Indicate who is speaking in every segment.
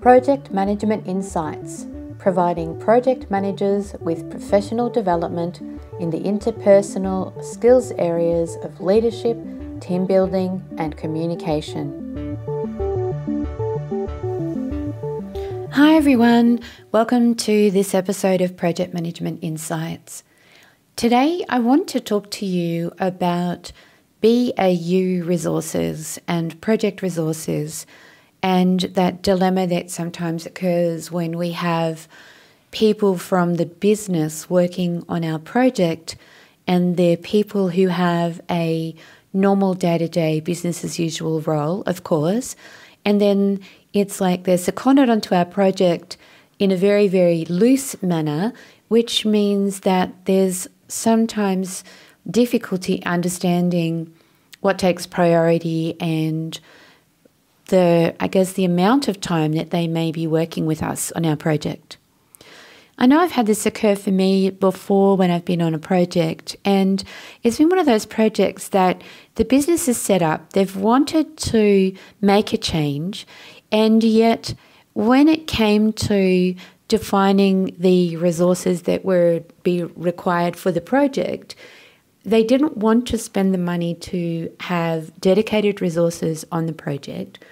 Speaker 1: Project Management Insights, providing project managers with professional development in the interpersonal skills areas of leadership, team building, and communication. Hi everyone, welcome to this episode of Project Management Insights. Today I want to talk to you about BAU resources and project resources, and that dilemma that sometimes occurs when we have people from the business working on our project and they're people who have a normal day-to-day business as usual role, of course, and then it's like they're seconded onto our project in a very, very loose manner, which means that there's sometimes difficulty understanding what takes priority and the amount of time that they may be working with us on our project. I know I've had this occur for me before when I've been on a project, and it's been one of those projects that the business is set up, they've wanted to make a change, and yet when it came to defining the resources that were be required for the project, they didn't want to spend the money to have dedicated resources on the project.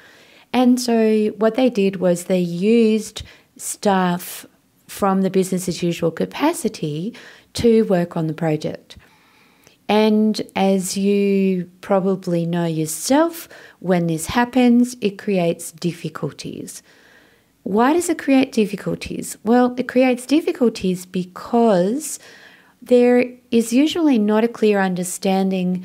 Speaker 1: And so what they did was they used staff from the business as usual capacity to work on the project. And as you probably know yourself, when this happens, it creates difficulties. Why does it create difficulties? Well, it creates difficulties because there is usually not a clear understanding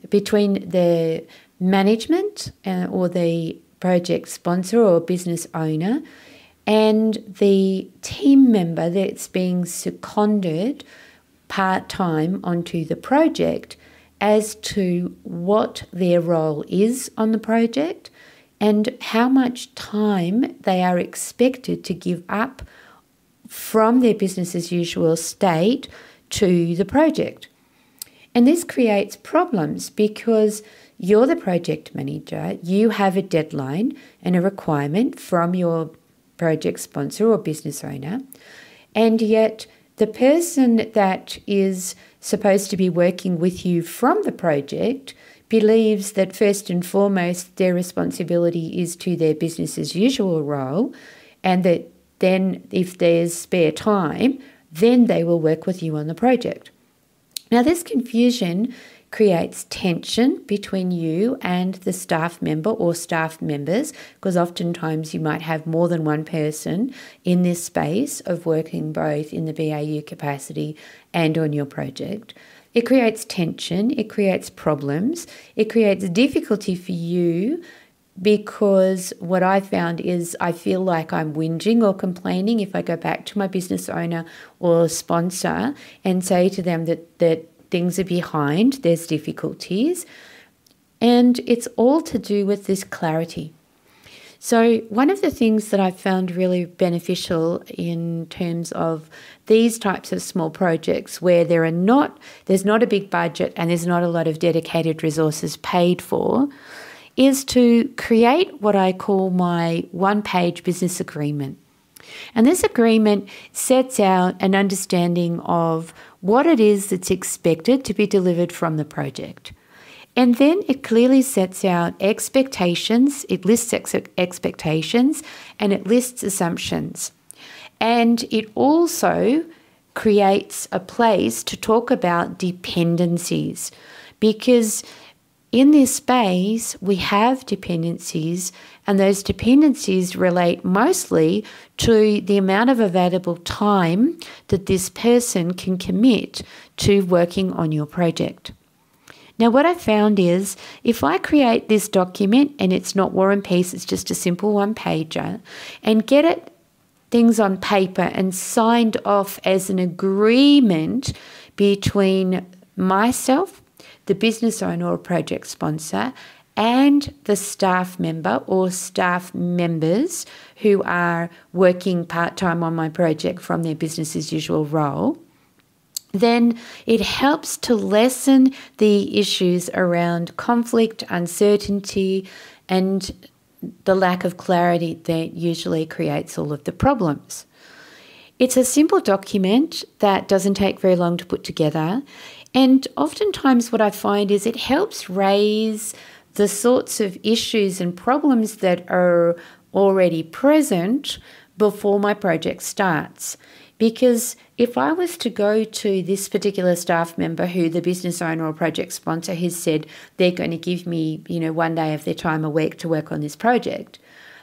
Speaker 1: between the management or the project sponsor or business owner and the team member that's being seconded part-time onto the project as to what their role is on the project and how much time they are expected to give up from their business as usual state to the project. And this creates problems because you're the project manager, you have a deadline and a requirement from your project sponsor or business owner, and yet the person that is supposed to be working with you from the project believes that first and foremost their responsibility is to their business as usual role, and that then if there's spare time, then they will work with you on the project. Now this confusion creates tension between you and the staff member or staff members, because oftentimes you might have more than one person in this space of working both in the BAU capacity and on your project. It creates tension, it creates problems, it creates difficulty for you, because what I found is I feel like I'm whinging or complaining if I go back to my business owner or sponsor and say to them that things are behind, there's difficulties, and it's all to do with this clarity. So one of the things that I found really beneficial in terms of these types of small projects where there's not a big budget and there's not a lot of dedicated resources paid for, is to create what I call my one-page business agreement. And this agreement sets out an understanding of what it is that's expected to be delivered from the project. And then it clearly sets out expectations, it lists expectations, and it lists assumptions. And it also creates a place to talk about dependencies, because in this space, we have dependencies, and those dependencies relate mostly to the amount of available time that this person can commit to working on your project. Now, what I found is if I create this document, and it's not War and Peace, it's just a simple one-pager, and get things on paper and signed off as an agreement between myself, the business owner or project sponsor, and the staff member or staff members who are working part-time on my project from their business as usual role, then it helps to lessen the issues around conflict, uncertainty, and the lack of clarity that usually creates all of the problems. It's a simple document that doesn't take very long to put together, and oftentimes what I find is it helps raise the sorts of issues and problems that are already present before my project starts. Because if I was to go to this particular staff member who the business owner or project sponsor has said they're going to give me, 1 day of their time a week to work on this project,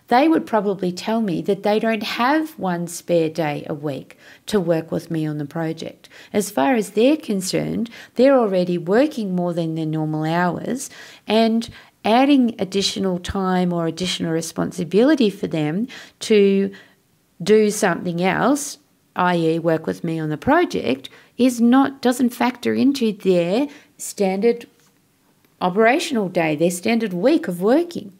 Speaker 1: they would probably tell me that they don't have one spare day a week to work with me on the project. As far as they're concerned, they're already working more than their normal hours, and adding additional time or additional responsibility for them to do something else, i.e. work with me on the project, doesn't factor into their standard operational day, their standard week of working.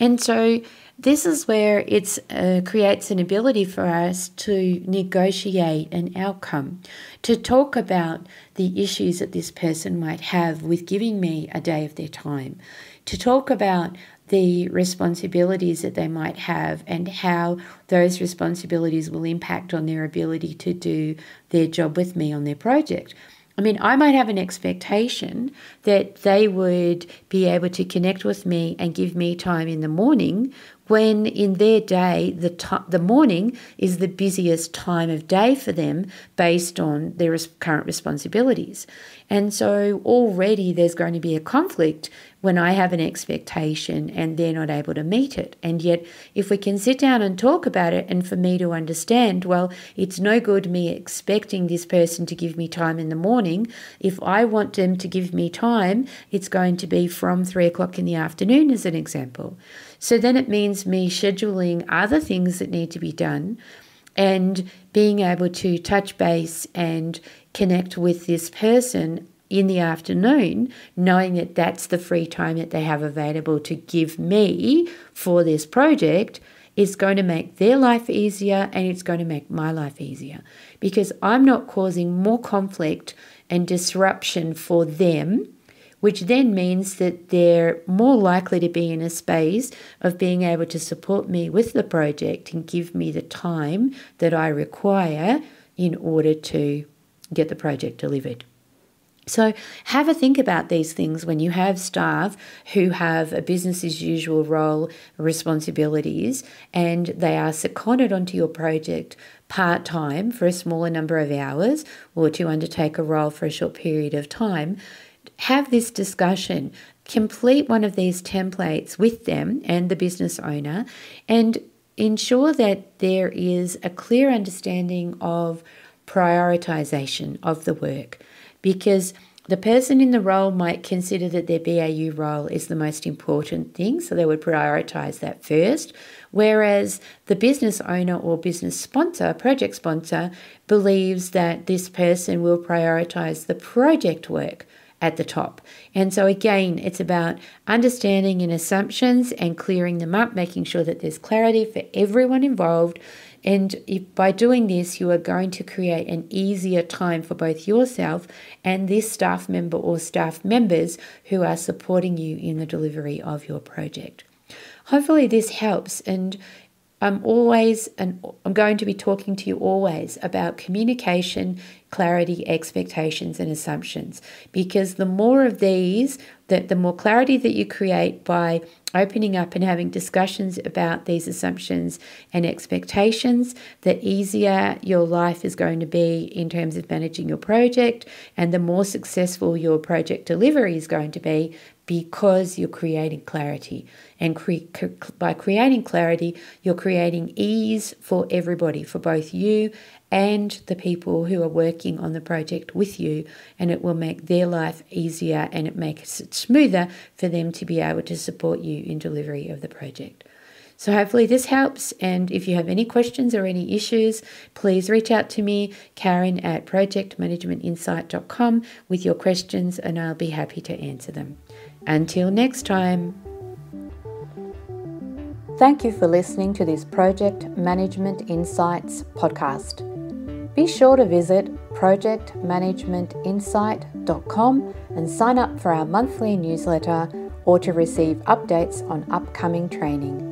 Speaker 1: And so this is where it creates an ability for us to negotiate an outcome, to talk about the issues that this person might have with giving me a day of their time, to talk about the responsibilities that they might have and how those responsibilities will impact on their ability to do their job with me on their project. I might have an expectation that they would be able to connect with me and give me time in the morning, when in their day, the morning is the busiest time of day for them based on their current responsibilities. And so already there's going to be a conflict when I have an expectation and they're not able to meet it. And yet if we can sit down and talk about it, and for me to understand, well, it's no good me expecting this person to give me time in the morning. If I want them to give me time, it's going to be from 3 o'clock in the afternoon, as an example. So then it means me scheduling other things that need to be done and being able to touch base and connect with this person in the afternoon, knowing that that's the free time that they have available to give me for this project, is going to make their life easier, and it's going to make my life easier, because I'm not causing more conflict and disruption for them, which then means that they're more likely to be in a space of being able to support me with the project and give me the time that I require in order to get the project delivered. So have a think about these things when you have staff who have a business as usual role, responsibilities, and they are seconded onto your project part-time for a smaller number of hours, or to undertake a role for a short period of time. Have this discussion, complete one of these templates with them and the business owner, and ensure that there is a clear understanding of prioritization of the work, because the person in the role might consider that their BAU role is the most important thing, so they would prioritize that first, whereas the business owner or business sponsor, project sponsor, believes that this person will prioritize the project work at the top. And so again, it's about understanding and assumptions and clearing them up, making sure that there's clarity for everyone involved. And by doing this, you are going to create an easier time for both yourself and this staff member or staff members who are supporting you in the delivery of your project. Hopefully this helps, and I'm going to be talking to you always about communication, clarity, expectations, and assumptions, because the more of these, the more clarity that you create by opening up and having discussions about these assumptions and expectations, the easier your life is going to be in terms of managing your project, and the more successful your project delivery is going to be, because you're creating clarity. And by creating clarity, you're creating ease for everybody, for both you and the people who are working on the project with you, and it will make their life easier, and it makes it smoother for them to be able to support you in delivery of the project. So hopefully this helps, and if you have any questions or any issues, please reach out to me, Karen at projectmanagementinsight.com, with your questions, and I'll be happy to answer them. Until next time. Thank you for listening to this Project Management Insights podcast. Be sure to visit projectmanagementinsight.com and sign up for our monthly newsletter, or to receive updates on upcoming training.